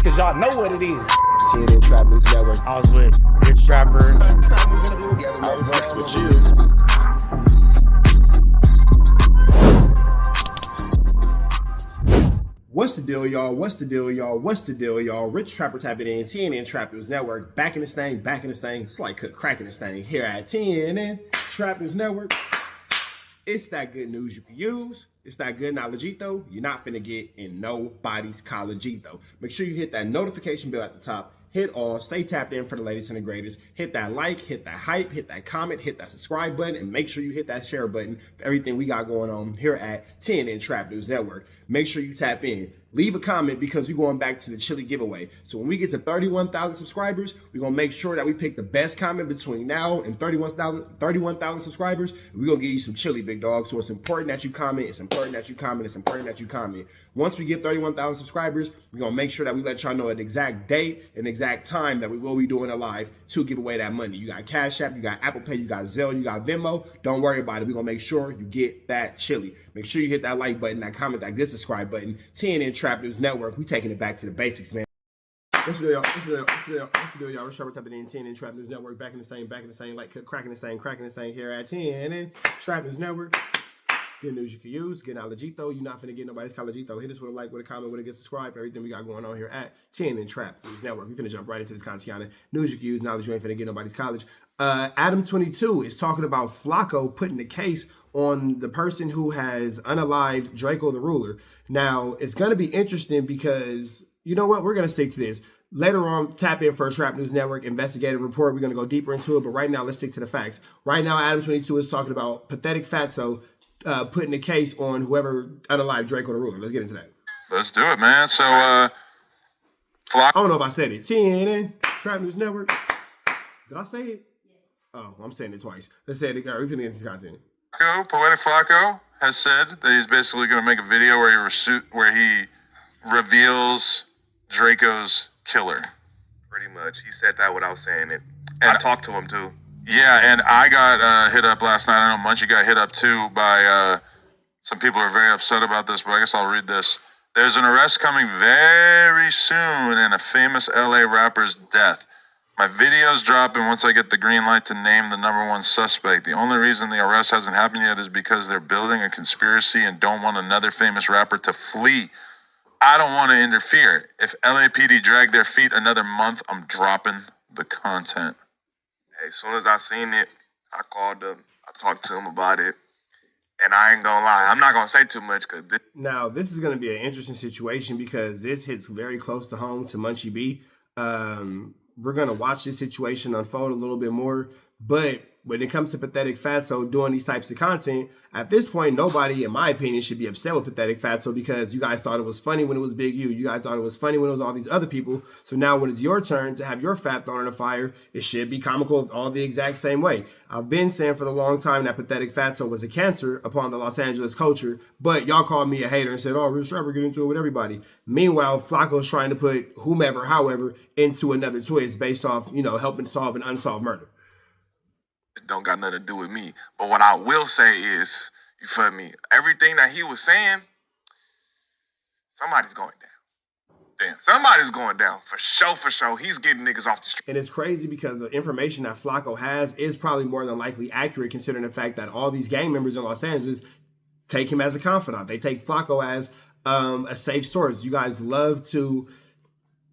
because y'all know what it is. TNN Trap News Network. I was with Rich Trapper. I flex with you. What's the deal, y'all? What's the deal, y'all? What's the deal, y'all? Rich Trapper tapping in TNN Trap News Network. Back in this thing, back in this thing. It's like cracking this thing here at TNN Trap News Network. It's that good news you can use. It's that good knowledge-ito you're not finna get in nobody's college-ito. Make sure you hit that notification bell at the top. Hit all. Stay tapped in for the latest and the greatest. Hit that like, hit that hype, hit that comment, hit that subscribe button, and make sure you hit that share button for everything we got going on here at TNN Trap News Network. Make sure you tap in. Leave a comment because we're going back to the chili giveaway. So when we get to 31,000 subscribers, we're going to make sure that we pick the best comment between now and 31,000 subscribers. We're going to give you some chili, big dog. So it's important that you comment. It's important that you comment. It's important that you comment. Once we get 31,000 subscribers, we're going to make sure that we let y'all know an exact date and exact time that we will be doing a live to give away that money. You got Cash App, you got Apple Pay, you got Zelle, you got Venmo. Don't worry about it. We're going to make sure you get that chili. Make sure you hit that like button, that comment, that good subscribe button. TNN Trap News Network. We taking it back to the basics, man. What's the deal, y'all? What's the deal, y'all? Rich Trapper tapping in TNN Trap News Network. Back in the same, like cracking the same here at TNN Trap News Network. Good news you can use. Good knowledge-ito. You're not finna get nobody's college-ito. Hit us with a like, with a comment, with a good subscribe for everything we got going on here at TNN Trap News Network. We finna jump right into this content. News you can use. Knowledge you ain't finna get nobody's college. ADAM22 is talking about Flakko putting the case on the person who has unalived Drakeo the ruler. Now, it's going to be interesting because, you know what, we're going to stick to this. Later on, tap in for a Trap News Network investigative report. We're going to go deeper into it, but right now, let's stick to the facts. Right now, ADAM22 is talking about pathetic fatso putting the case on whoever unalived Drakeo the ruler. Let's get into that. Let's do it, man. So, I don't know if I said it. TNN, Trap News Network. Did I say it? Oh, I'm saying it twice. Let's say it again. We're going to get into the content. Poetic Flacco has said that he's basically going to make a video where he reveals Draco's killer. Pretty much. He said that without saying it. And I talked to him, too. Yeah, and I got hit up last night. I know Munchie got hit up, too, by some people who are very upset about this, but I guess I'll read this. There's an arrest coming very soon in a famous LA rapper's death. My video's dropping once I get the green light to name the #1 suspect. The only reason the arrest hasn't happened yet is because they're building a conspiracy and don't want another famous rapper to flee. I don't want to interfere. If LAPD drag their feet another month, I'm dropping the content. Hey, as soon as I seen it, I called him. I talked to him about it. And I ain't gonna lie, I'm not gonna say too much because Now, this is going to be an interesting situation because this hits very close to home to Munchie B. We're going to watch this situation unfold a little bit more. But when it comes to Pathetic Fatso doing these types of content, at this point, nobody, in my opinion, should be upset with Pathetic Fatso because you guys thought it was funny when it was Big U. You guys thought it was funny when it was all these other people. So now when it's your turn to have your fat thrown in the fire, it should be comical all the exact same way. I've been saying for a long time that Pathetic Fatso was a cancer upon the Los Angeles culture, but y'all called me a hater and said, oh, Rich Trapper get into it with everybody. Meanwhile, Flacco's trying to put whomever, however, into another twist based off, helping solve an unsolved murder. don't got nothing to do with me. But what I will say is, you feel me? Everything that he was saying, somebody's going down. Damn, somebody's going down for sure. He's getting niggas off the street. And it's crazy because the information that Flacco has is probably more than likely accurate, considering the fact that all these gang members in Los Angeles take him as a confidant. They take Flacco as a safe source. You guys love to,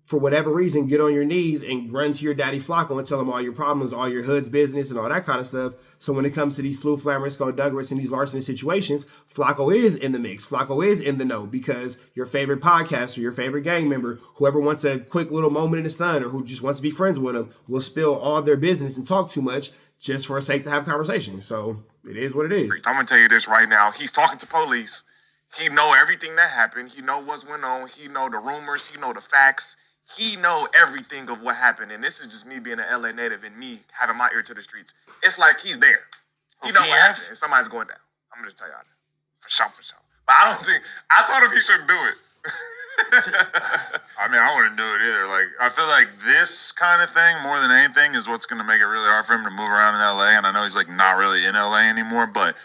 for whatever reason, get on your knees and run to your daddy Flacco and tell him all your problems, all your hood's business, and all that kind of stuff. So when it comes to these Flu, Flamerisco, Douglas, and these larceny situations, Flacco is in the mix. Flacco is in the know because your favorite podcaster, your favorite gang member, whoever wants a quick little moment in the sun or who just wants to be friends with him will spill all their business and talk too much just for a sake to have conversation. So it is what it is. I'm going to tell you this right now. He's talking to police. He know everything that happened. He know what's went on. He know the rumors. He know the facts. He know everything of what happened, and this is just me being an LA native and me having my ear to the streets. It's like he's there. He know what happened, and somebody's going down. I'm gonna just tell y'all that. For sure. But I told him he shouldn't do it. I mean, I wouldn't do it either. Like, I feel like this kind of thing, more than anything, is what's gonna make it really hard for him to move around in LA, and I know he's like not really in LA anymore, but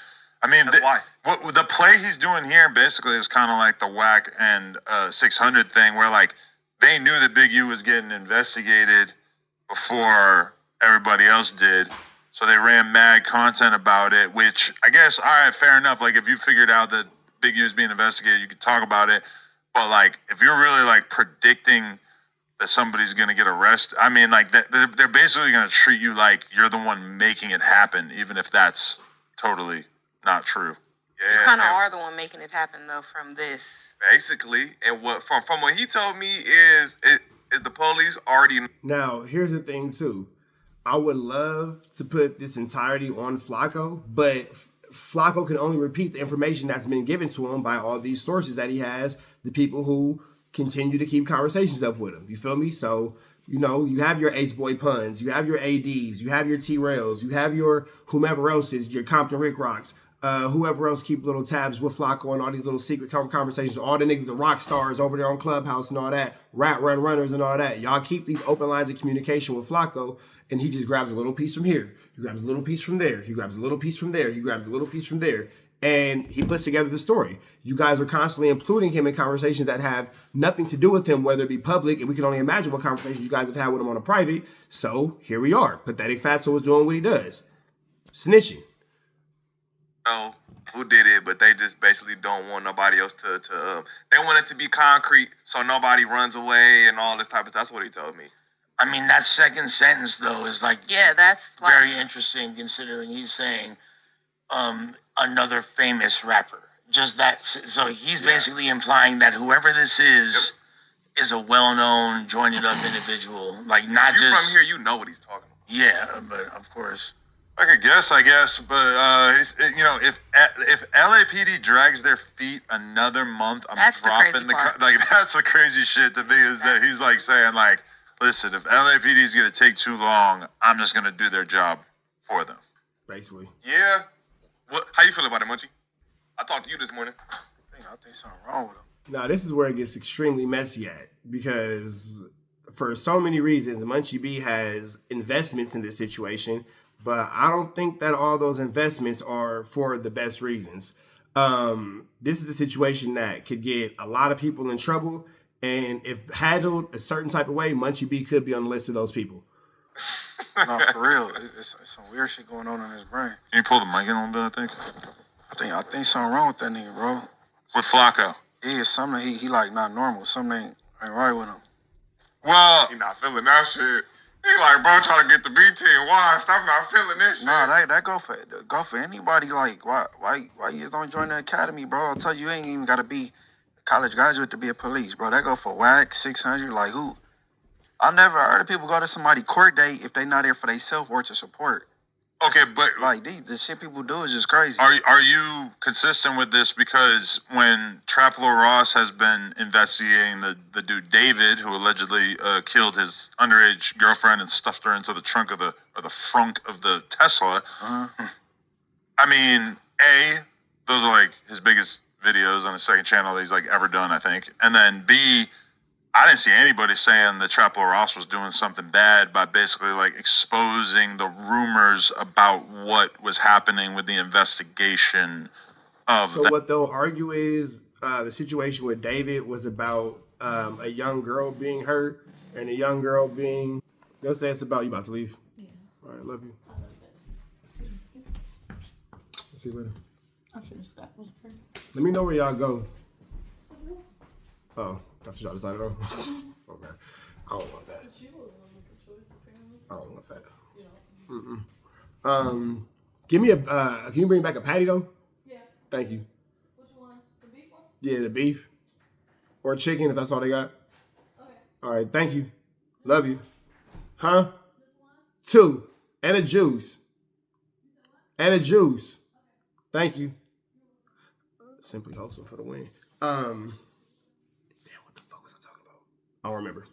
I mean, the play he's doing here basically is kind of like the Whack and 600 thing where like, they knew that Big U was getting investigated before everybody else did. So they ran mad content about it, which I guess, all right, fair enough. Like, if you figured out that Big U is being investigated, you could talk about it. But, like, if you're really, like, predicting that somebody's going to get arrested, I mean, like, they're basically going to treat you like you're the one making it happen, even if that's totally not true. Yeah, You kind of are the one making it happen, though, from this. basically. And what from what he told me is the police already. Now, here's the thing, too. I would love to put this entirety on Flacco, but Flacco can only repeat the information that's been given to him by all these sources that he has, the people who continue to keep conversations up with him. You feel me? So, you know, you have your Ace Boy Puns, you have your ADs, you have your T-Rails, you have your whomever else is, your Compton Rick Rocks, whoever else keep little tabs with Flacco and all these little secret conversations, all the niggas, the rock stars over there on Clubhouse and all that, rat run runners and all that. Y'all keep these open lines of communication with Flacco, and he just grabs a little piece from here. He grabs a little piece from there. He grabs a little piece from there. He grabs a little piece from there. And he puts together the story. You guys are constantly including him in conversations that have nothing to do with him, whether it be public, and we can only imagine what conversations you guys have had with him on a private. So here we are. Pathetic Fatso is doing what he does. Snitching. Know who did it, but they just basically don't want nobody else to they want it to be concrete so nobody runs away and all this type of stuff. That's what he told me. I mean, that second sentence, though, is like that's like, very interesting considering he's saying another famous rapper. Just that. So he's basically implying that whoever this is a well-known, joined-up individual. Like, not if you're just... from here, you know what he's talking about. Yeah, but of course... I could guess, but you know, if LAPD drags their feet another month, I'm That's dropping like that's the crazy shit to me is that he's like saying like, listen, if LAPD is gonna take too long, I'm just gonna do their job for them. Basically. Yeah. How you feel about it, Munchie? I talked to you this morning. I think something wrong with him. Now, this is where it gets extremely messy at, because for so many reasons, Munchie B has investments in this situation, but I don't think that all those investments are for the best reasons. This is a situation that could get a lot of people in trouble, and if handled a certain type of way, Munchie B could be on the list of those people. No, for real. It's some weird shit going on in his brain. Can you pull the mic in a little bit, I think? I think something wrong with that nigga, bro. With Flaco. Yeah, something he like not normal. Something ain't right with him. Well, He not feeling that shit. He like, bro, trying to get the B team washed. I'm not feeling this shit. Nah, that go for anybody. Like, why you just don't join the academy, bro? I'll tell you, you ain't even gotta be a college graduate to be a police, bro. That go for whack 600. Like who? I never heard of people go to somebody court date if they not there for themselves or to support. okay, but Like the shit people do is just crazy. are you consistent with this? Because when Traplo Ross has been investigating the dude David, who allegedly killed his underage girlfriend and stuffed her into the trunk of the frunk of the Tesla. Uh-huh. I mean, those are like his biggest videos on his second channel that he's like ever done, I think. And then B, I didn't see anybody saying that Traplo Ross was doing something bad by basically like exposing the rumors about what was happening with the investigation of So that. what they'll argue is the situation with David was about a young girl being hurt and a young girl being... They'll say it's about... You about to leave? Yeah. All right, love you. See you later. Let me know where y'all go. Oh, that's what y'all decided on? Okay. I don't want that. I don't want that. Give me a... can you bring back a patty, though? Yeah. Thank you. Which one? The beef one? Yeah, the beef. Or chicken, if that's all they got. Okay. All right, thank you. Love you. Huh? 2. And a juice. And a juice. Thank you. Simply wholesome for the win. Damn, what the fuck was I talking about? I don't remember.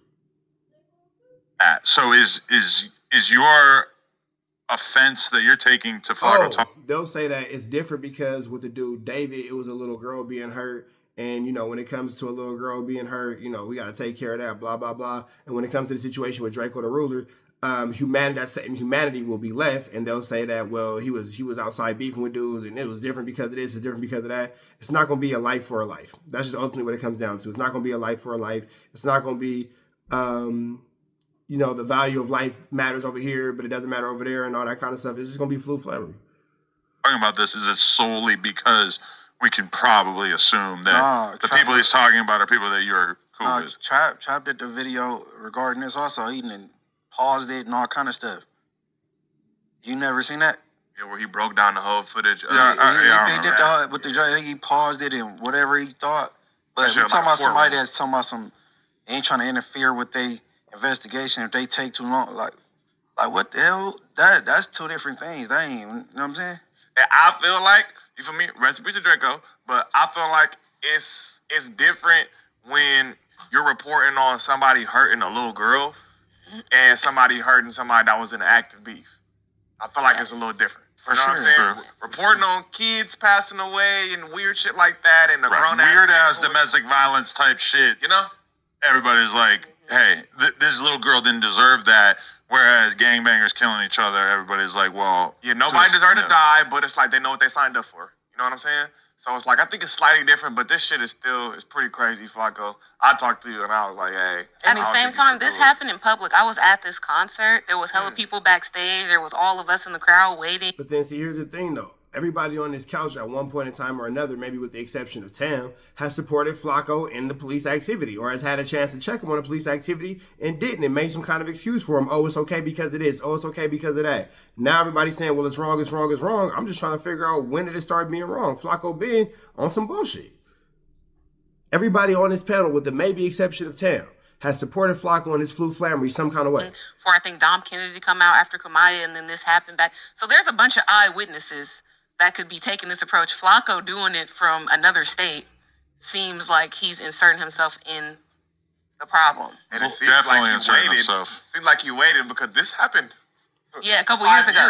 So is your offense that you're taking to Flaco They'll say that it's different because with the dude David, it was a little girl being hurt. And, you know, when it comes to a little girl being hurt, you know, we got to take care of that, blah, blah, blah. And when it comes to the situation with Drakeo the Ruler, humanity will be left, and they'll say that, well, he was outside beefing with dudes, and it was different because of this, it's different because of that. It's not going to be a life for a life. That's just ultimately what it comes down to. It's not going to be a life for a life. It's not going to be, the value of life matters over here, but it doesn't matter over there, and all that kind of stuff. It's just going to be flammery. Talking about this, is it solely because we can probably assume that the people he's talking about are people that you're cool with? Trap did the video regarding this also. He done paused it and all kind of stuff. You never seen that? Yeah, where he broke down the whole footage. He did the with the judge. He paused it and whatever he thought. But we're talking about somebody that's talking about ain't trying to interfere with their investigation if they take too long. Like what the hell? That's two different things. That ain't, you know what I'm saying? And I feel like, you feel me? Rest in peace to Drakeo. But I feel like it's different when you're reporting on somebody hurting a little girl and somebody hurting somebody that was in active beef. I feel like it's a little different. For you know sure. what I'm saying? Reporting on kids passing away and weird shit like that and the weird-ass domestic violence type shit. You know? Everybody's like, hey, this little girl didn't deserve that. Whereas gangbangers killing each other, everybody's like, well... Yeah, nobody deserved to die, but it's like they know what they signed up for. You know what I'm saying? So it's like, I think it's slightly different, but this shit is pretty crazy, Flakko. I talked to you and I was like, hey. At the same time, this happened in public. I was at this concert. There was hella people backstage. There was all of us in the crowd waiting. But then, see, here's the thing, though. Everybody on this couch at one point in time or another, maybe with the exception of Tam, has supported Flakko in the police activity or has had a chance to check him on the police activity and didn't and made some kind of excuse for him. Oh, it's okay because it is. Oh, it's okay because of that. Now everybody's saying, well, it's wrong, it's wrong, it's wrong. I'm just trying to figure out when did it start being wrong. Flakko been on some bullshit. Everybody on this panel, with the maybe exception of Tam, has supported Flakko in his flammery some kind of way. For, I think, Dom Kennedy to come out after Kamaya and then this happened back. So there's a bunch of eyewitnesses that could be taking this approach. Flakko doing it from another state seems like he's inserting himself in the problem. And it seems like he waited. Seems like he waited because this happened. Yeah, a couple years ago.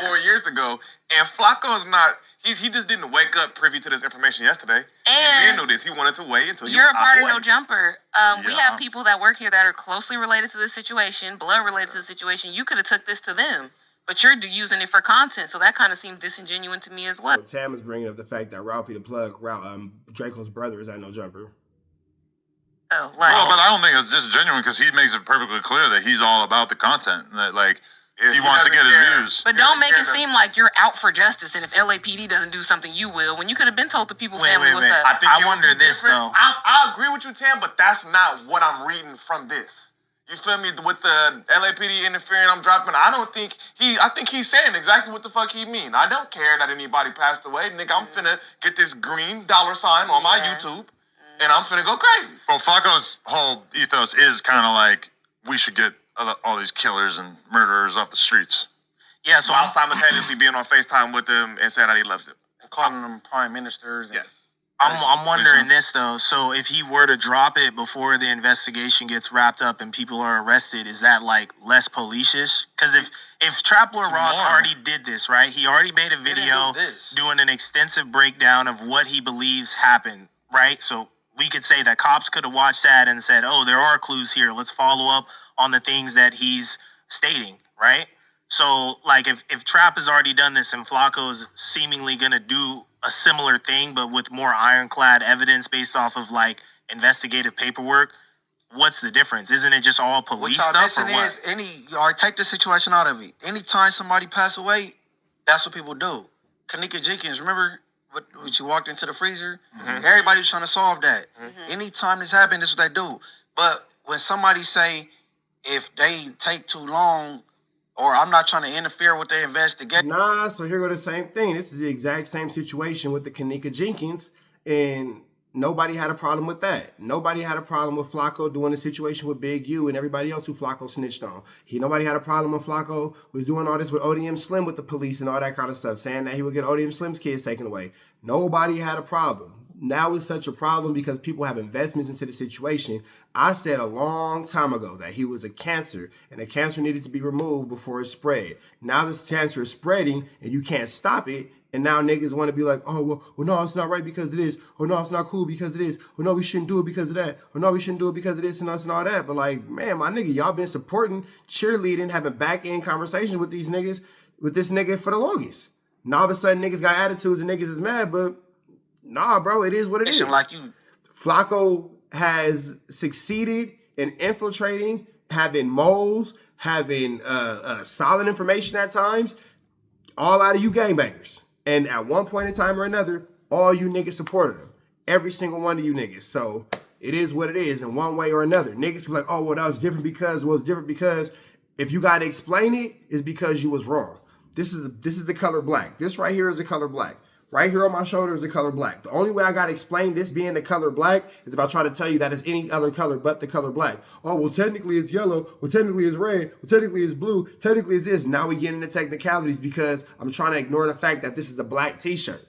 4 years ago. And Flakko's not, he just didn't wake up privy to this information yesterday. He didn't know this. He wanted to wait until you're a part of No Jumper. We have people that work here that are closely related to this situation, blood related to the situation. You could have took this to them. But you're using it for content, so that kind of seemed disingenuous to me as well. So Tam is bringing up the fact that Ralphie the Plug, Draco's brother, is at No Jumper. Oh, well, but I don't think it's disingenuous because he makes it perfectly clear that he's all about the content. That, like, he wants to get his views. But don't make it seem like you're out for justice, and if LAPD doesn't do something, you will. When you could have been told the people family what's up. I wonder this, though. I agree with you, Tam, but that's not what I'm reading from this. You feel me? With the LAPD interfering, I'm dropping. I think he's saying exactly what the fuck he mean. I don't care that anybody passed away. Nigga, I'm finna get this green dollar sign on my YouTube, and I'm finna go crazy. Well, Flakko's whole ethos is kind of like, we should get all these killers and murderers off the streets. Yeah, so I'll simultaneously being on FaceTime with them and saying that he loves them. And calling them prime ministers. Yes. I'm wondering this, though. So if he were to drop it before the investigation gets wrapped up and people are arrested, is that, like, less police-ish? Because if Trapler Ross already did this, right? He already made a video doing an extensive breakdown of what he believes happened, right? So we could say that cops could have watched that and said, oh, there are clues here. Let's follow up on the things that he's stating, right? So, like, if Trap has already done this and Flakko is seemingly going to do a similar thing, but with more ironclad evidence based off of, like, investigative paperwork, what's the difference? Isn't it just all police stuff or what? Take the situation out of it. Anytime somebody pass away, that's what people do. Kanika Jenkins, remember when she walked into the freezer? Mm-hmm. Everybody was trying to solve that. Mm-hmm. Anytime this happened, this is what they do. But when somebody say, if they take too long, or I'm not trying to interfere with the investigation. Nah, so here go the same thing. This is the exact same situation with the Kanika Jenkins, and nobody had a problem with that. Nobody had a problem with Flakko doing the situation with Big U and everybody else who Flakko snitched on. Nobody had a problem when Flakko was doing all this with ODM Slim with the police and all that kind of stuff, saying that he would get ODM Slim's kids taken away. Nobody had a problem. Now it's such a problem because people have investments into the situation. I said a long time ago that he was a cancer and the cancer needed to be removed before it spread. Now this cancer is spreading and you can't stop it. And now niggas want to be like, oh, well, no, it's not right because it is. Or no, it's not cool because it is. Or no, we shouldn't do it because of that. Or no, we shouldn't do it because of this and us and all that. But like, man, my nigga, y'all been supporting, cheerleading, having back-end conversations with these niggas, with this nigga for the longest. Now all of a sudden niggas got attitudes and niggas is mad, but nah, bro, it is what it is. Like you, Flaco has succeeded in infiltrating, having moles, having solid information at times, all out of you gangbangers. And at one point in time or another, all you niggas supported him. Every single one of you niggas. So it is what it is in one way or another. Niggas be like, oh, well, that was different because, well, it's different because. If you got to explain it, it's because you was wrong. This is the color black. This right here is the color black. Right here on my shoulder is the color black. The only way I got to explain this being the color black is if I try to tell you that it's any other color but the color black. Oh, well, technically it's yellow. Well, technically it's red. Well, technically it's blue. Technically it's this. Now we get into technicalities because I'm trying to ignore the fact that this is a black t-shirt.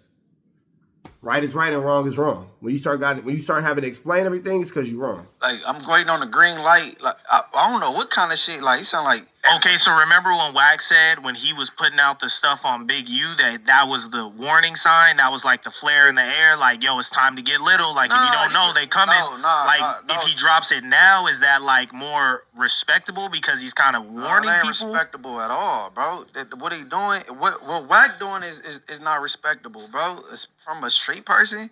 Right is right and wrong is wrong. When you start having to explain everything, it's because you're wrong. like, I'm waiting on the green light. Like, I don't know what kind of shit. Like, it sound like. Okay, so remember when Wax said when he was putting out the stuff on Big U that was the warning sign? That was like the flare in the air, like, yo, it's time to get little. Like, if you don't know, they coming. If he drops it now, is that like more respectable because he's kind of warning ain't people? Respectable at all, bro. What he doing, what Wack doing is not respectable, bro. It's from a street person.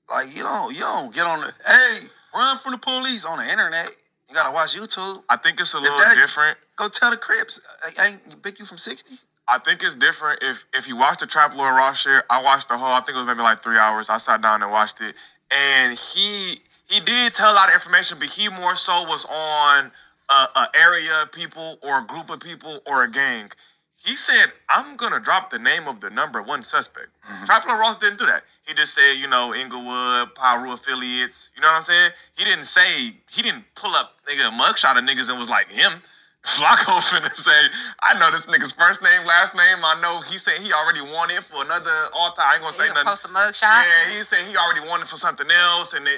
Like, you don't get on the, hey, run from the police on the internet. You gotta watch YouTube. I think it's a little different. Go tell the Crips. I ain't pick you from 60. I think it's different if you watch the Trap Lord Ross shit. I watched the whole. I think it was maybe like 3 hours. I sat down and watched it, and he did tell a lot of information, but he more so was on a area of people or a group of people or a gang. He said, "I'm gonna drop the name of the number one suspect." Trap Lord Ross didn't do that. He just said, Inglewood, Pyro affiliates. You know what I'm saying? He didn't pull up a mugshot of niggas and was like him. Flakko finna say, I know this nigga's first name, last name. I know he said he already won it for another altar. I ain't gonna say nothing. Post a mugshot? Yeah, he said he already won it for something else, and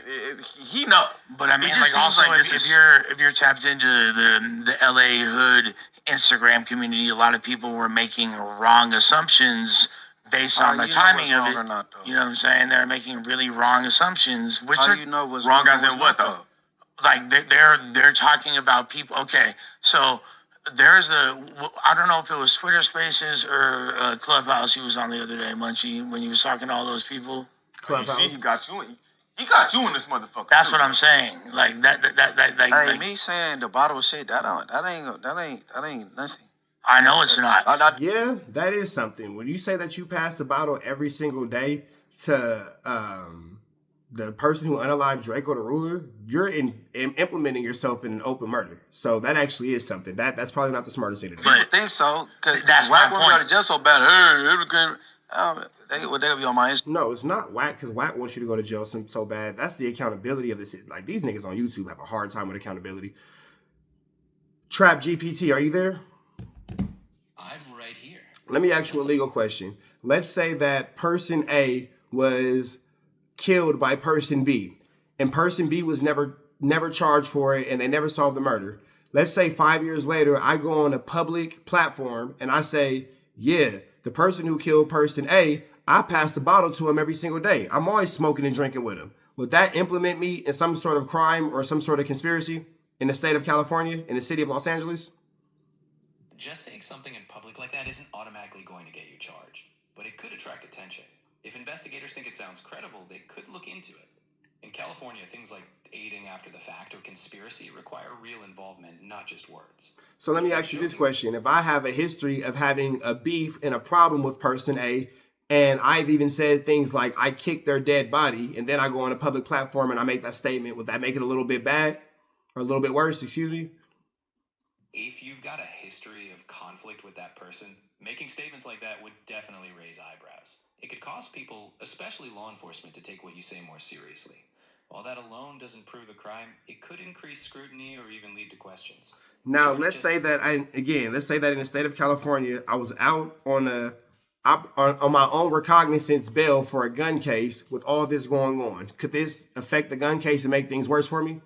he know. But I mean, It just like seems also like if you're tapped into the LA hood Instagram community, a lot of people were making wrong assumptions based on the timing of it. Or not, though. You know what I'm saying? They're making really wrong assumptions, which How are you know what's wrong as in what's what, not, though? like they're talking about people. Okay, so there's I don't know if it was Twitter Spaces or Clubhouse. He was on the other day, Munchie, when he was talking to all those people. Clubhouse. He got you in this motherfucker. That's too. what I'm saying. Like that. Hey, Like, me saying the bottle shit, that ain't nothing. I know it's not. Yeah, that is something. When you say that you pass the bottle every single day to the person who unalived Drakeo the ruler, you're implementing yourself in an open murder. So that actually is something. That's probably not the smartest thing to do. I think so, because That's Wack my won't point. go to jail so bad. They'll be on my Instagram. No, it's not whack because whack wants you to go to jail so bad. That's the accountability of this. Like, these niggas on YouTube have a hard time with accountability. Trap GPT, are you there? I'm right here. Let me ask you a legal question. Let's say that person A was killed by person B, and person B was never charged for it, and they never solved the murder. Let's say 5 years later, I go on a public platform and I say, yeah, the person who killed person A, I pass the bottle to him every single day. I'm always smoking and drinking with him. Would that implement me in some sort of crime or some sort of conspiracy in the state of California, in the city of Los Angeles? Just saying something in public like that isn't automatically going to get you charged, but it could attract attention. If investigators think it sounds credible, they could look into it. In California, things like aiding after the fact or conspiracy require real involvement, not just words. So let me ask you this question. If I have a history of having a beef and a problem with person A, and I've even said things like I kicked their dead body, and then I go on a public platform and I make that statement, would that make it a little bit bad? Or a little bit worse, excuse me? If you've got a history of conflict with that person, making statements like that would definitely raise eyebrows. It could cause people, especially law enforcement, to take what you say more seriously. While that alone doesn't prove the crime, it could increase scrutiny or even lead to questions. Now, let's say that let's say that in the state of California, I was out on my own recognizance bail for a gun case with all this going on. Could this affect the gun case and make things worse for me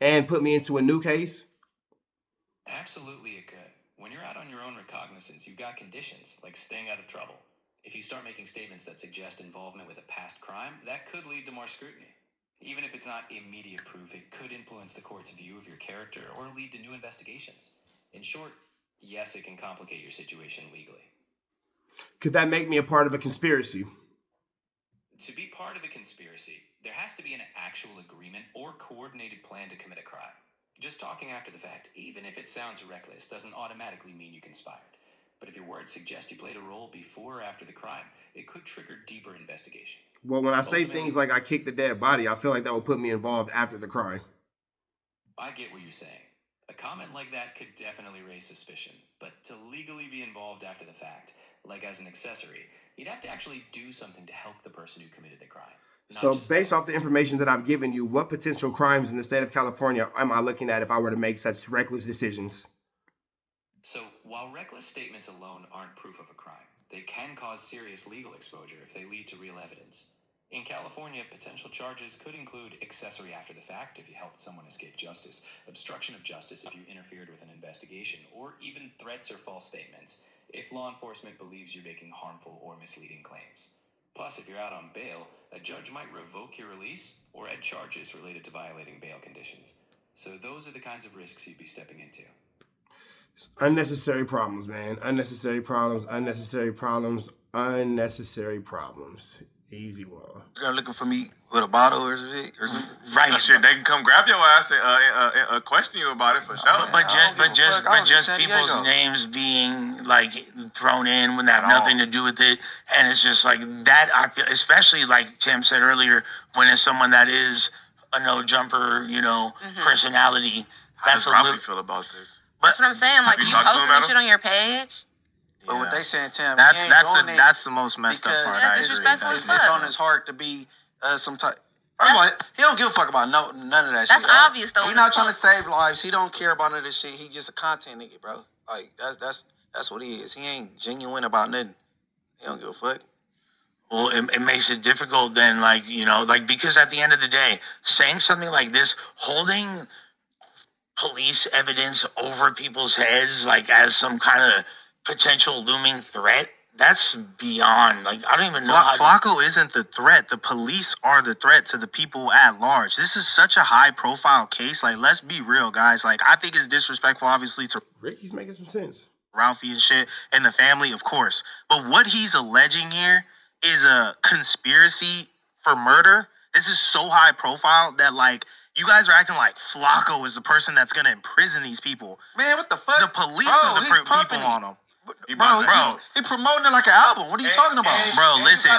and put me into a new case? Absolutely it could. When you're out on your own recognizance, you've got conditions like staying out of trouble. If you start making statements that suggest involvement with a past crime, that could lead to more scrutiny. Even if it's not immediate proof, it could influence the court's view of your character or lead to new investigations. In short, yes, it can complicate your situation legally. Could that make me a part of a conspiracy? To be part of a conspiracy, there has to be an actual agreement or coordinated plan to commit a crime. Just talking after the fact, even if it sounds reckless, doesn't automatically mean you conspired. But if your words suggest you played a role before or after the crime, it could trigger deeper investigation. Well, when I say things like I kicked the dead body, I feel like that would put me involved after the crime. I get what you're saying. A comment like that could definitely raise suspicion, but to legally be involved after the fact, like as an accessory, you'd have to actually do something to help the person who committed the crime. So based off the information that I've given you, what potential crimes in the state of California am I looking at if I were to make such reckless decisions? So while reckless statements alone aren't proof of a crime, they can cause serious legal exposure if they lead to real evidence. In California, potential charges could include accessory after the fact if you helped someone escape justice, obstruction of justice if you interfered with an investigation, or even threats or false statements if law enforcement believes you're making harmful or misleading claims. Plus, if you're out on bail, a judge might revoke your release or add charges related to violating bail conditions. So those are the kinds of risks you'd be stepping into. Unnecessary problems, man. Unnecessary problems, unnecessary problems, unnecessary problems. Easy one. They're looking for me with a bottle or something. Right, shit. They can come grab your ass and question you about it for sure. But just people's names being like thrown in when they have nothing to do with it, and it's just like that. I feel, especially like Tim said earlier, when it's someone that is a no jumper, personality. How does Ralphie feel about this? That's what I'm saying. Like, you posting this shit on your page? But what they saying, Tim, that's the most messed up part. That's disrespectful as fuck. It's on his heart to be some type. First of all, he don't give a fuck about none of that shit. That's obvious though. He not trying to save lives. He don't care about none of this shit. He just a content nigga, bro. Like that's what he is. He ain't genuine about nothing. He don't give a fuck. Well, it makes it difficult then, because at the end of the day, saying something like this, holding police evidence over people's heads, like as some kind of potential looming threat, that's beyond, I don't even know. Flaco isn't the threat. The police are the threat to the people at large. This is such a high profile case. Let's be real, guys. I think it's disrespectful, obviously, to Ricky's making some sense. Ralphie and shit, and the family, of course. But what he's alleging here is a conspiracy for murder. This is so high profile that, you guys are acting like Flacco is the person that's going to imprison these people. Man, what the fuck? The police are the people on them. He promoting it like an album. What are you talking about? Bro, listen.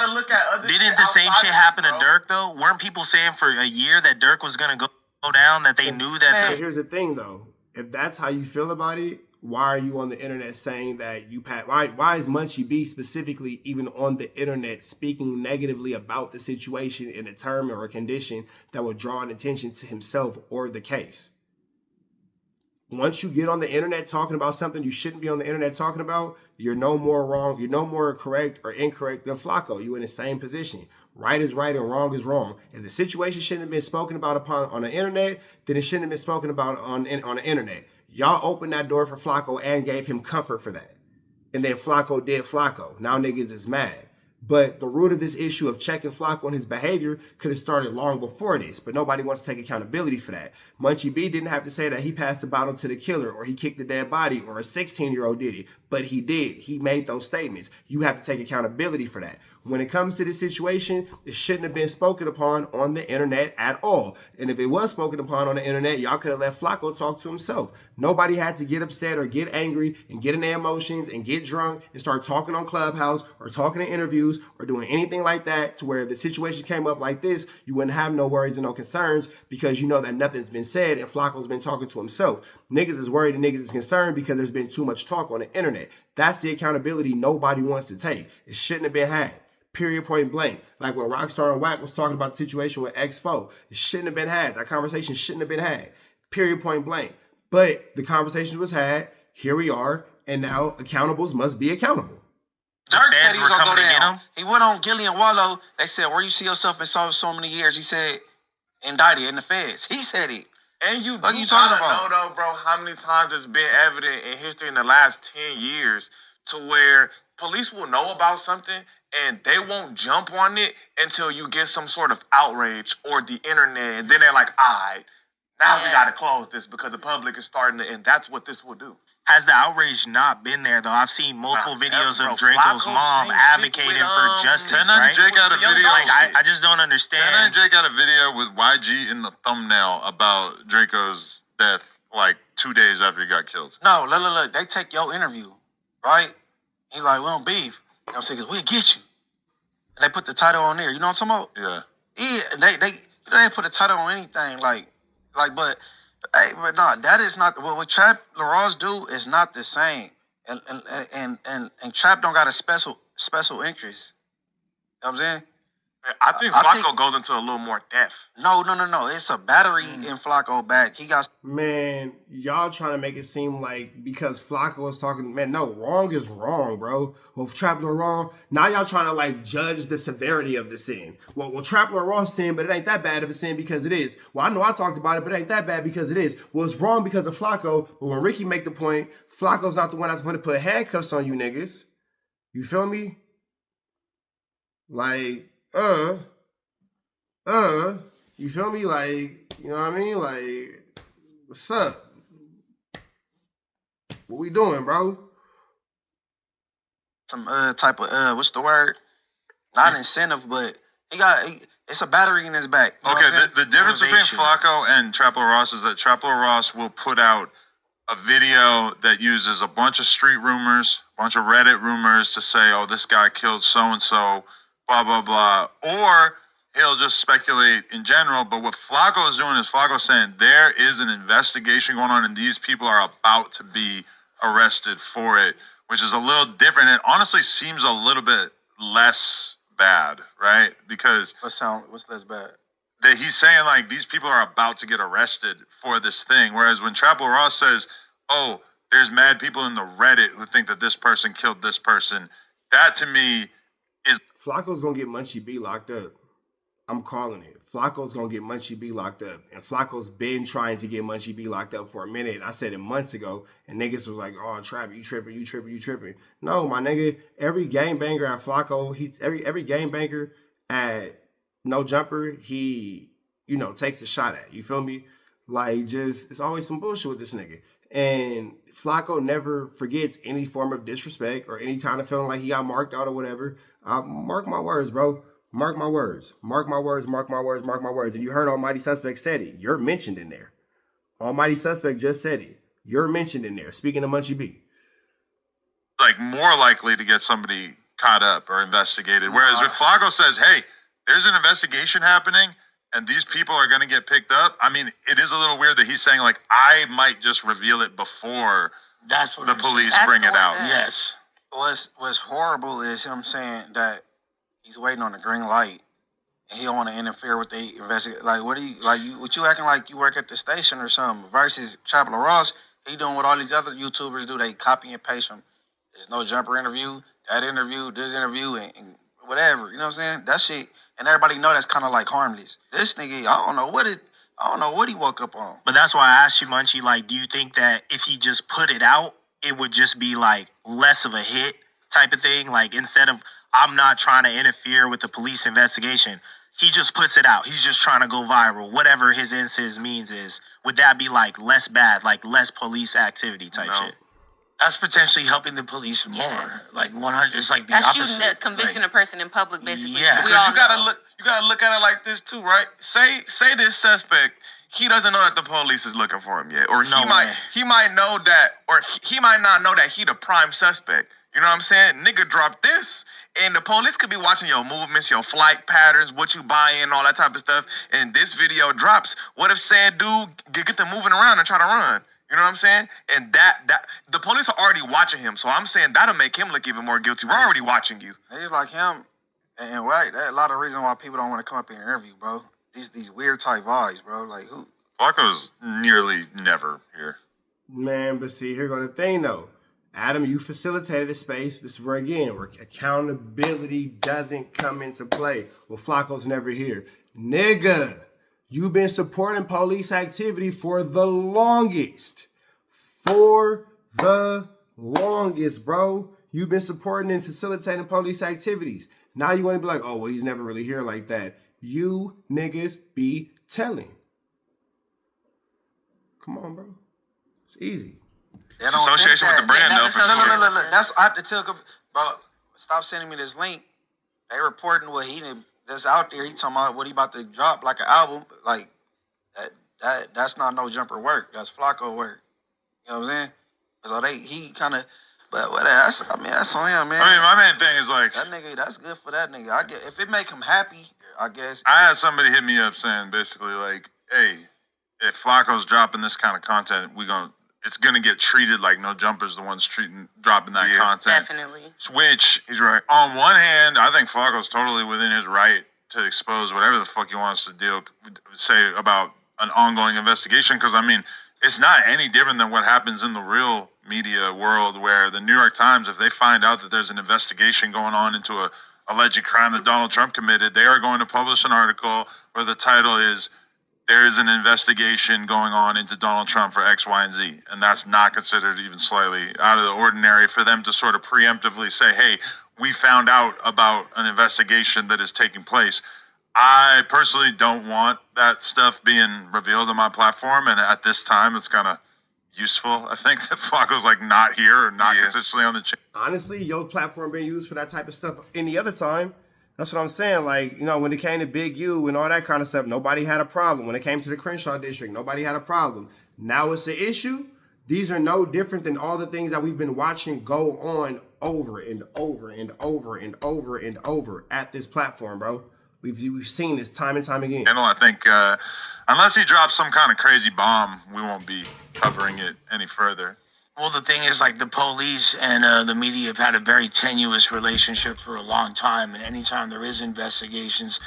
Didn't the same shit happen to Dirk, though? Weren't people saying for a year that Dirk was going to go down, that they knew that? Here's the thing, though. If that's how you feel about it, why are you on the internet saying that you pat? Why is Munchie B specifically even on the internet speaking negatively about the situation in a term or a condition that would draw an attention to himself or the case? Once you get on the internet talking about something you shouldn't be on the internet talking about, you're no more wrong, you're no more correct or incorrect than Flacco. You're in the same position. Right is right and wrong is wrong. If the situation shouldn't have been spoken about on the internet, then it shouldn't have been spoken about on the internet. Y'all opened that door for Flacco and gave him comfort for that. And then Flacco did Flacco. Now niggas is mad. But the root of this issue of checking Flacco and his behavior could have started long before this, but nobody wants to take accountability for that. Munchie B didn't have to say that he passed the bottle to the killer or he kicked the dead body or a 16-year-old did it, but he did. He made those statements. You have to take accountability for that. When it comes to this situation, it shouldn't have been spoken upon on the internet at all. And if it was spoken upon on the internet, y'all could have let Flacco talk to himself. Nobody had to get upset or get angry and get in their emotions and get drunk and start talking on Clubhouse or talking in interviews or doing anything like that to where if the situation came up like this, you wouldn't have no worries and no concerns because you know that nothing's been said and Flacco's been talking to himself. Niggas is worried and niggas is concerned because there's been too much talk on the internet. That's the accountability nobody wants to take. It shouldn't have been had. Period, point blank. Like when Rockstar and Wack was talking about the situation with X4, it shouldn't have been had. That conversation shouldn't have been had. Period, point blank. But the conversation was had. Here we are. And now accountables must be accountable. Dirk said he was going to go down. He went on Gillian Wallow. They said, where you see yourself in so many years? He said, indicted in the feds. He said it. And you what are you talking about? Know, though, bro, how many times it's been evident in history in the last 10 years to where police will know about something and they won't jump on it until you get some sort of outrage or the internet, and then they're like, all right, now we gotta close this because the public is starting to, and that's what this will do. Has the outrage not been there though? I've seen multiple videos of bro, Draco's Flakko, mom same advocating shit with, for justice, 10 right? Jake got a video. Like I just don't understand. 10 Jake got a video with YG in the thumbnail about Draco's death like 2 days after he got killed. No, look. They take your interview, right? He's like, we don't beef. You know what I'm saying? We'll get you. And they put the title on there. You know what I'm talking about? Yeah. Yeah, they put a title on anything, but hey, but no, that is not what Trap Laross do is not the same. And Trap don't got a special interest. You know what I'm saying? I think Flacco goes into a little more depth. No. It's a battery in Flacco back. He got. Man, y'all trying to make it seem like because Flacco was talking, man, no, wrong is wrong, bro. Well, if Trapper wrong, now y'all trying to like judge the severity of the sin. Well, Trapper Ross sin, but it ain't that bad of a sin because it is. Well, I know I talked about it, but it ain't that bad because it is. Well, it's wrong because of Flacco, but when Ricky make the point, Flacco's not the one that's going to put handcuffs on you niggas. You feel me? Like, you feel me? Like, you know what I mean? Like, what's up? What we doing, bro? Some type of what's the word? Not incentive, but it's a battery in his back. You know Okay, the difference between Flacco and Traplo Ross is that Traplo Ross will put out a video that uses a bunch of street rumors, a bunch of Reddit rumors to say, oh, this guy killed so-and-so, blah, blah, blah. Or he'll just speculate in general. But what Flacco is doing is Flacco saying there is an investigation going on and these people are about to be arrested for it, which is a little different. It honestly seems a little bit less bad, right? Because what's less bad? That he's saying like these people are about to get arrested for this thing. Whereas when Traplo Ross says, oh, there's mad people in the Reddit who think that this person killed this person, that to me is Flacco's gonna get Munchie B locked up. I'm calling it. Flacco's gonna get Munchie B locked up. And Flacco's been trying to get Munchie B locked up for a minute. I said it months ago, and niggas was like, oh, Trap, you tripping. No, my nigga, every game banger at Flacco, every game banger at No Jumper, he, takes a shot at. You feel me? Like, just, it's always some bullshit with this nigga. And Flacco never forgets any form of disrespect or any time of feeling like he got marked out or whatever. Mark my words, bro. Mark my words. And you heard Almighty Suspect said it. You're mentioned in there. Almighty Suspect just said it. You're mentioned in there. Speaking of Munchie B. like more likely to get somebody caught up or investigated. Whereas if Flaco says, hey, there's an investigation happening and these people are going to get picked up, I mean, it is a little weird that he's saying, like, I might just reveal it before That's what the police bring it out. Yes. What's horrible is him saying that he's waiting on the green light and he don't want to interfere with the investigation. Like, what you acting like you work at the station or something? Versus Traplo Ross, he doing what all these other YouTubers do. They copy and paste him. There's No Jumper interview, that interview, this interview, and whatever. You know what I'm saying? That shit, and everybody know that's kind of like harmless. This nigga, I don't know what he woke up on. But that's why I asked you, Munchie, like, do you think that if he just put it out, it would just be like less of a hit type of thing? Like, instead of, I'm not trying to interfere with the police investigation, he just puts it out. He's just trying to go viral. Whatever his means is, would that be like less bad, like less police activity type shit? That's potentially helping the police more. Yeah. Like 100, it's like the That's opposite. you convicting a person in public, basically. Yeah. We Because all you gotta know. you gotta look at it like this too, right? Say this suspect, he doesn't know that the police is looking for him yet, or he might know that, or he might not know that he the prime suspect. You know what I'm saying? Nigga, drop this, and the police could be watching your movements, your flight patterns, what you buying, all that type of stuff. And this video drops. What if said dude get them moving around and try to run? You know what I'm saying? And that the police are already watching him. So I'm saying that'll make him look even more guilty. We're already watching you. Niggas like him, and right, that's a lot of reason why people don't want to come up here and interview, bro. These weird type vibes, bro. Like who? Flaco's nearly never here. Man, but see, here go the thing though. Adam, you facilitated a space. This is where accountability doesn't come into play. Well, Flaco's never here. Nigga, you've been supporting police activity for the longest. For the longest, bro. You've been supporting and facilitating police activities. Now you want to be like, oh, well, he's never really here like that. You niggas be telling. Come on, bro. It's easy. It's association with the brand, though, for sure. Look. That's I had to tell bro. Stop sending me this link. They reporting what he that's out there. He talking about what he about to drop like an album. Like that's not no jumper work. That's Flaco work. You know what I'm saying? So he kind of. But that's on him, man. I mean, my main thing is like that nigga. That's good for that nigga. I get if it make him happy. I guess. I had somebody hit me up saying basically like, hey, if Flacco's dropping this kind of content, it's gonna get treated like No Jumper's the ones dropping that content. Definitely. Which he's right. On one hand, I think Flacco's totally within his right to expose whatever the fuck he wants to say about an ongoing investigation. Because I mean, it's not any different than what happens in the real media world, where the New York Times, if they find out that there's an investigation going on into a alleged crime that Donald Trump committed, they are going to publish an article where the title is, there is an investigation going on into Donald Trump for X, Y, and Z. And that's not considered even slightly out of the ordinary for them to sort of preemptively say, hey, we found out about an investigation that is taking place. I personally don't want that stuff being revealed on my platform. And at this time, it's kind of useful. I think that Flacco's like not here or not consistently on the channel. Honestly, your platform being used for that type of stuff any other time. That's what I'm saying. Like, you know, when it came to Big U and all that kind of stuff, nobody had a problem. When it came to the Crenshaw district, nobody had a problem. Now it's an issue. These are no different than all the things that we've been watching go on over and over and over and over and over at this platform, bro. We've seen this time and time again. I think unless he drops some kind of crazy bomb, we won't be covering it any further. Well, the thing is, like, the police and the media have had a very tenuous relationship for a long time, and anytime there is investigations,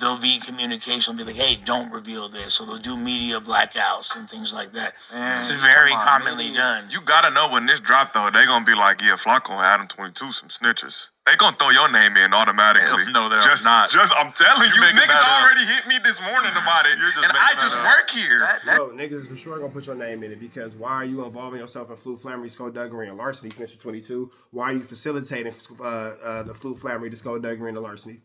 there'll be communication. They'll be like, hey, don't reveal this. So they'll do media blackouts and things like that. Man, it's very commonly done. You gotta know when this dropped, though, they gonna be like, yeah, Flakko and ADAM22 some snitchers. They gonna throw your name in automatically. No, they're not. I'm telling you, niggas already hit me this morning about it, and I just work here. Yo, niggas is for sure gonna put your name in it, because why are you involving yourself in flammery, skullduggery, and larceny, Mr. 22? Why are you facilitating the flammery, the skullduggery, and the larceny?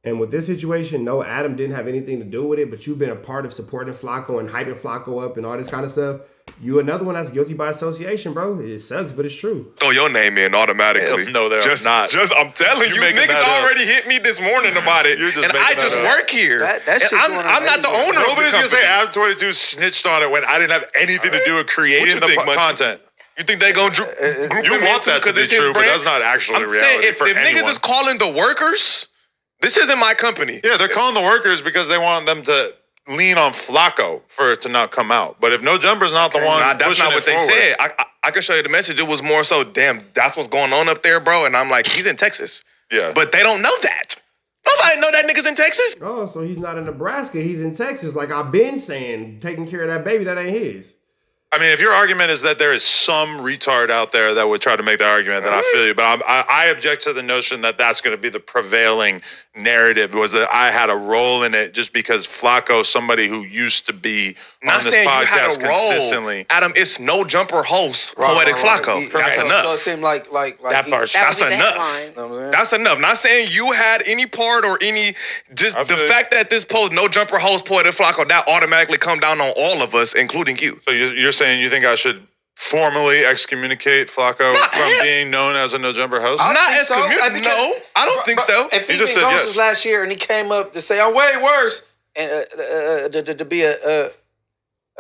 And with this situation, no, Adam didn't have anything to do with it, but you've been a part of supporting Flacco and hyping Flacco up and all this kind of stuff. You another one that's guilty by association, bro. It sucks, but it's true. Throw your name in automatically. No, they're not. I'm telling you, niggas already hit me this morning about it, and I just work here. I'm not the owner of the Nobody's gonna company. say ADAM22 snitched on it when I didn't have anything to do with creating the content. You think they gonna group You want that to be true, but that's not actually reality if for anyone. niggas is calling the workers, this isn't my company. Yeah, they're calling the workers because they want them to lean on Flacco for it to not come out. But if No Jumper's not the one that's pushing not what it they forward, said. I can show you the message. It was more so, damn, that's what's going on up there, bro. And I'm like, he's in Texas. Yeah. But they don't know that. Nobody know that nigga's in Texas. Oh, so he's not in Nebraska. He's in Texas. Like I've been saying, taking care of that baby that ain't his. I mean, if your argument is that there is some retard out there that would try to make that argument, then I feel you. But I object to the notion that that's going to be the prevailing narrative, was that I had a role in it just because Flacco, somebody who used to be on this podcast consistently. Adam, it's No Jumper host, Poetic Flacco. That's enough. So it seemed like that part. That's enough. That's enough. Not saying you had any part or any, just the fact that this post, No Jumper host, Poetic Flacco, that automatically come down on all of us, including you. So you're saying you think I should formally excommunicate Flacco from being known as a No Jumper host? No, I don't think so. If he been gone since last year and he came up to say, I'm way worse, and to be a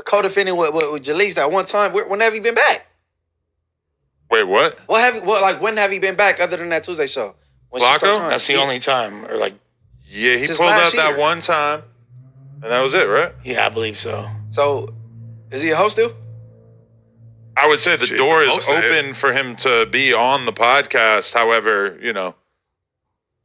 co-defendant with Jalise that one time, when have you been back? Wait, what? When have you been back other than that Tuesday show? Flacco? That's the only time, or like. Yeah, he pulled up that one time, and that was it, right? Yeah, I believe so. So, is he a host still? I would say the door is open for him to be on the podcast. However, you know,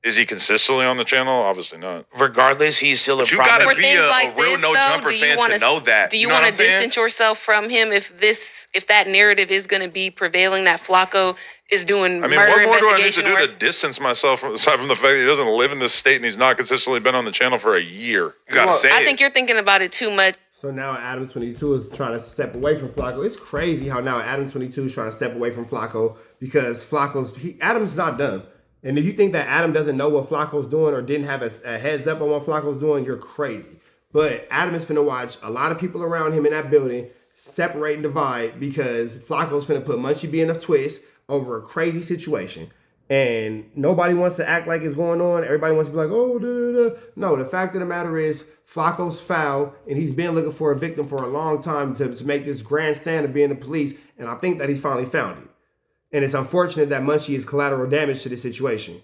is he consistently on the channel? Obviously not. Regardless, he's still a You gotta For be things a like real this, No though, Jumper fan to know that. Do you know what want I'm to saying? distance yourself from him if that narrative is going to be prevailing, that Flacco is doing I mean, murder what more do I need to investigation do work? to distance myself from, aside from the fact that he doesn't live in this state and he's not consistently been on the channel for a year? You gotta say I it. think you're thinking about it too much So now ADAM22 is trying to step away from Flacco. It's crazy how now ADAM22 is trying to step away from Flacco because Adam's not done. And if you think that Adam doesn't know what Flacco's doing or didn't have a heads up on what Flacco's doing, you're crazy. But Adam is finna watch a lot of people around him in that building separate and divide because Flacco's finna put Munchie being a twist over a crazy situation. And nobody wants to act like it's going on. Everybody wants to be like, oh, da, da, da. No, the fact of the matter is Flacco's foul, and he's been looking for a victim for a long time to make this grandstand of being the police, and I think that he's finally found it. And it's unfortunate that Munchie is collateral damage to the situation.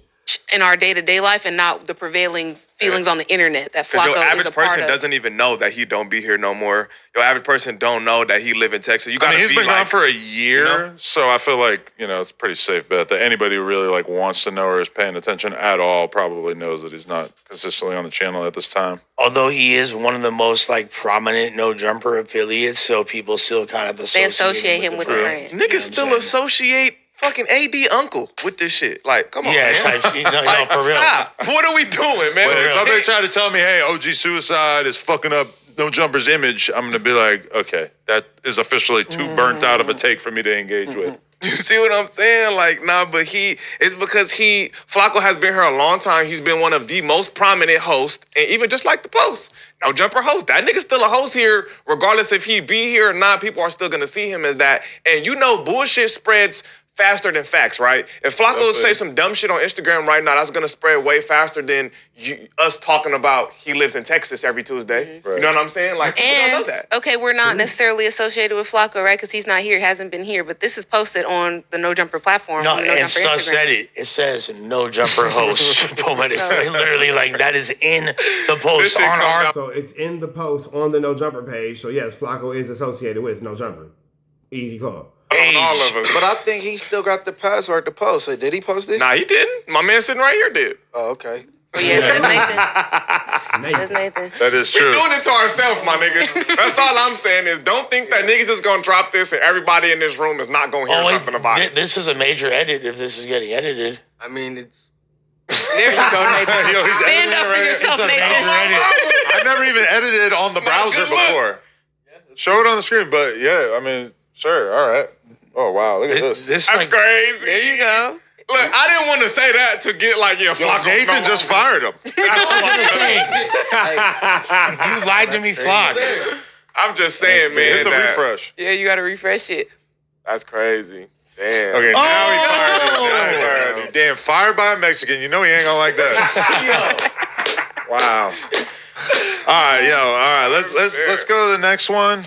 In our day-to-day life and not the prevailing feelings on the internet that Flacco your average is a part person of. doesn't even know that he don't be here no more. Your average person don't know that he live in Texas. You gotta I mean, he's be been like, gone for a year, you know? so I feel like, it's a pretty safe bet that anybody who really wants to know or is paying attention at all probably knows that he's not consistently on the channel at this time. Although he is one of the most prominent No Jumper affiliates, so people still kind of associate him with the brand. Niggas still associate fucking AD uncle with this shit. Like, come on, man. For real. Stop. What are we doing, man? But if somebody try to tell me, hey, OG Suicide is fucking up No Jumper's image, I'm going to be like, okay, that is officially too burnt out of a take for me to engage with. You see what I'm saying? But it's because Flacco has been here a long time. He's been one of the most prominent hosts, and even just like the Post, No Jumper host. That nigga's still a host here, regardless if he be here or not. People are still gonna see him as that. And bullshit spreads faster than facts, right? If Flacco say some dumb shit on Instagram right now, that's gonna spread way faster than us talking about he lives in Texas every Tuesday. Mm-hmm. You know what I'm saying? People don't know that. Okay, we're not necessarily associated with Flacco, right? Because he's not here, hasn't been here. But this is posted on the No Jumper platform. No, on the No and Jumper Sun Instagram. said it. It says No Jumper host. Literally, that is in the post on our. So it's in the post on the No Jumper page. So yes, Flacco is associated with No Jumper. Easy call. On all of us. But I think he still got the password to post. So did he post this? Nah, he didn't. My man sitting right here did. Oh, okay. Oh, yeah, it says Nathan. It says Nathan. That is We're true. doing it to ourselves, my nigga. That's all I'm saying is don't think that niggas is gonna drop this and everybody in this room is not gonna hear something about it. This is a major edit if this is getting edited. I mean, it's... There you go, Nathan. Yo, he's Stand up for editing, yourself, right? Nathan. I've never even edited on the browser good look. before. Show it on the screen, but yeah, I mean, sure, all right. Oh, wow, look at this. This That's crazy. There you go. Look, I didn't want to say that to get Flacco. Nathan just fired him. That's what I'm saying. You lied to me, Flock. I'm just saying, man. Hit the refresh. Yeah, you got to refresh it. That's crazy. Damn. Okay, now he fired him. Now he fired him. Damn, fired by a Mexican. You know he ain't gonna like that. Wow. All right, let's go to the next one.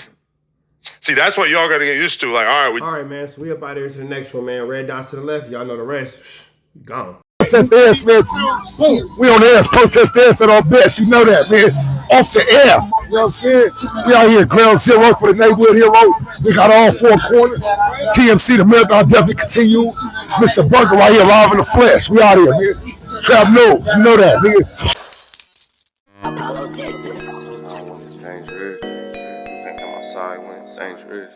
See, that's what y'all got to get used to. All right, Man. So we up out here to the next one, man. Red dots to the left. Y'all know the rest. Gone. Protest the air, Smith. We on the air. Protest the air at our best. You know that, man. Off the air. You know what I'm saying? We out here, ground zero for the neighborhood hero. We got all four corners. TMC, the marathon definitely continue. Mr. Burger right here, live in the flesh. We out here, man. Trap knows. You know that, nigga. Dangerous.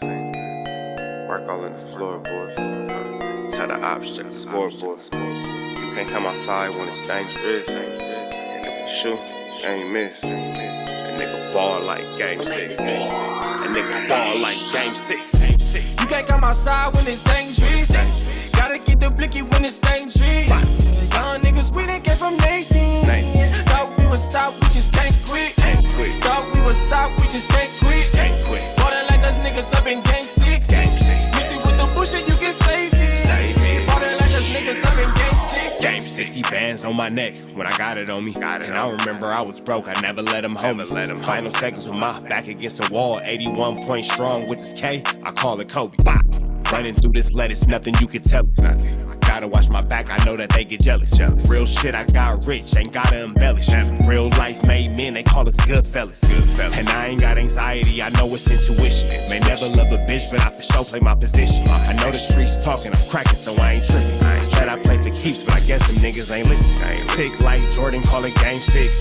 Work all in the floorboards. Tell the ops check the scoreboard. You can't come outside when it's dangerous. And if you shoot, you ain't miss. A nigga ball like game 6. A nigga ball like game 6. You can't come outside when it's dangerous. Gotta get the blicky when it's dangerous. Young niggas, we done came from Nathan. Thought we would stop, we just can't quit. Thought we would stop, we just can't quit. Water like us niggas up in game 6. Missy with the bullshit, you can save it. Water like us niggas up in game 6. Game 60 bands on my neck when I got it on me. And I remember I was broke, I never let him hold me. Final seconds with my back against the wall. 81 point strong with this K, I call it Kobe. Running through this lettuce, nothing you can tell us. Gotta watch my back, I know that they get jealous. Real shit, I got rich, ain't gotta embellish. Real life made men, they call us good fellas. And I ain't got anxiety, I know it's intuition. May never love a bitch, but I for sure play my position. I know the streets talking, I'm cracking, so I ain't tripping. I said I play for keeps, but I guess them niggas ain't listening. Sick like Jordan, call it game 6.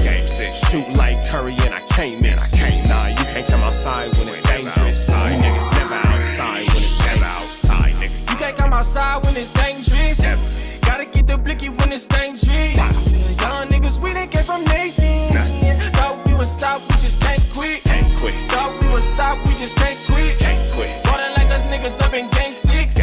Shoot like Curry, and I can't miss. Nah, you can't come outside when it's dangerous. You niggas never outside when it's never outside, nigga. You can't come outside when it's dangerous. Gotta get the blicky when it's dangerous. Young niggas, we done came from Nathan. Thought we would stop, we just can't quit. Thought we we just can't quit. Ballin' like us niggas up in game 6.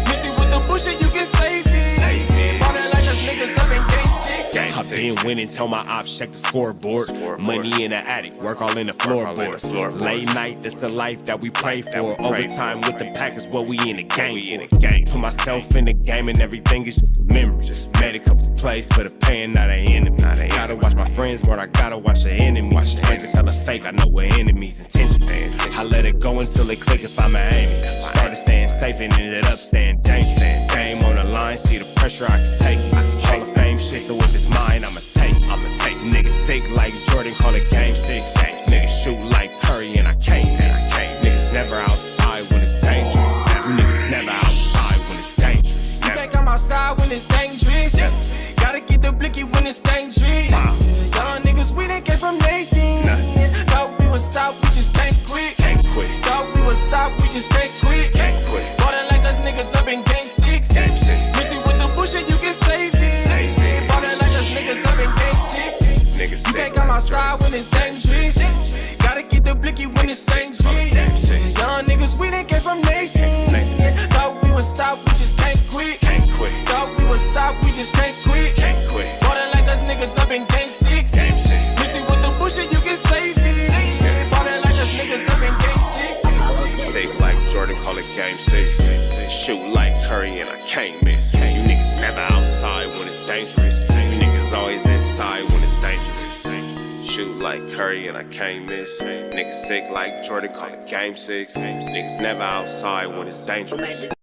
Missy with the bullshit, you can save it. Ballin' like us niggas up in game 6. I've been winning, tell my ops check the scoreboard. Money in the attic, work all in the floorboards. Late night, that's the life that we pray for. Overtime with the pack is what we in the game for. Put myself in the game and everything is just a memory. Made a couple plays for the pain, not an enemy. Gotta watch my friends more, I gotta watch the enemies. Fake is hella fake, I know what enemies intentions. I let it go until it click if I'm aiming. Started staying safe and ended up staying dangerous. Game on the line, see the pressure I can take. Hall of Fame shit, so if it's mine, I'ma take. Niggas sick like Jordan, call it game 6. Niggas shoot like Curry and I can't miss. Niggas never outside when it's dangerous. Niggas never outside when it's dangerous. You can't come outside when it's dangerous. Gotta get the blicky when it's dangerous. Young niggas, we didn't get from Nathan. Thought we would stop, we just can't quit. Thought we would stop, we just can't quit. Ballin' like us niggas up in game 6. Missy with the bullshit, you can save it. Ballin' like us niggas up in game 6. You can't come outside when it's dangerous. Gotta get the blicky when it's dangerous. Young niggas, we didn't get from Nathan. Thought we would stop, we just can't quit. Thought we would stop, we just can't quit. Ballin' like us niggas up in game 6. Missy with the bullshit, you can save it. Ballin' like us niggas up in game 6. Safe like Jordan, call it game 6. Shoot like Curry and I can't miss. You niggas never outside when it's dangerous. You niggas always inside when it's dangerous. Shoot like Curry and I can't miss. Niggas sick like Jordan, call it game 6. Niggas never outside when it's dangerous.